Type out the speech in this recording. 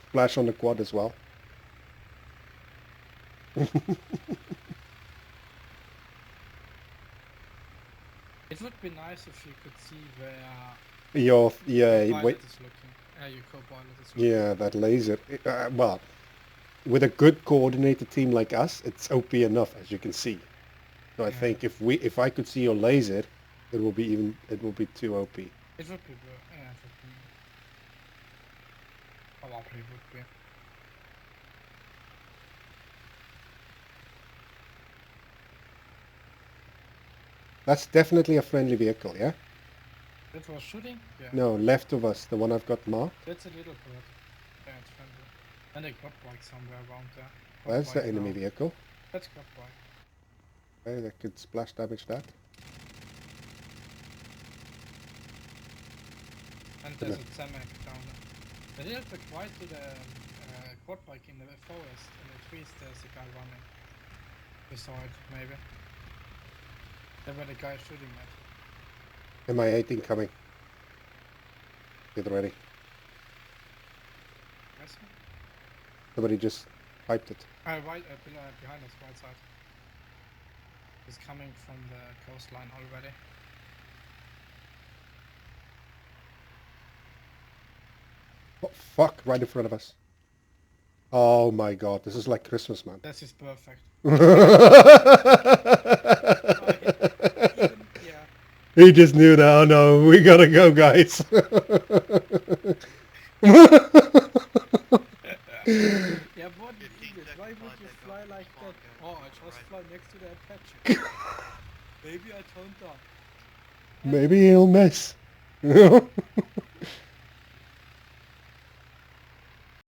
splash on the quad as well. It would be nice if you could see where Your your yeah, pilot wait, is looking. Your co-pilot is looking. yeah, that laser. Well, with a good coordinated team like us, it's OP enough, as you can see. So I Yeah. think if I could see your laser, it will be too OP. It would be, yeah, it would be. How lovely it would be. That's definitely a friendly vehicle, yeah? It was shooting? Yeah. No, left of us, the one I've got marked. That's a little bird. Yeah, it's friendly. And a quad bike somewhere around there. Quad That's the bike enemy now. vehicle. That's quad bike. Okay, that could splash damage that. And there's a Zemek down there. A little bit quiet to the quad bike in the forest. In the trees there's a guy running. We saw it, maybe. There were the guy shooting at. MI-18 coming. Get ready. Where's he? Somebody just piped it. Right, behind us, right side. He's coming from the coastline already. Oh, fuck, right in front of us. Oh my god, this is like Christmas, man. This is perfect. Yeah. He just knew that, oh no, we gotta go, guys. Yeah, what an idiot. Why would you fly like that? Oh, I just fly next to the Apache. Maybe I turned down. Maybe he'll miss.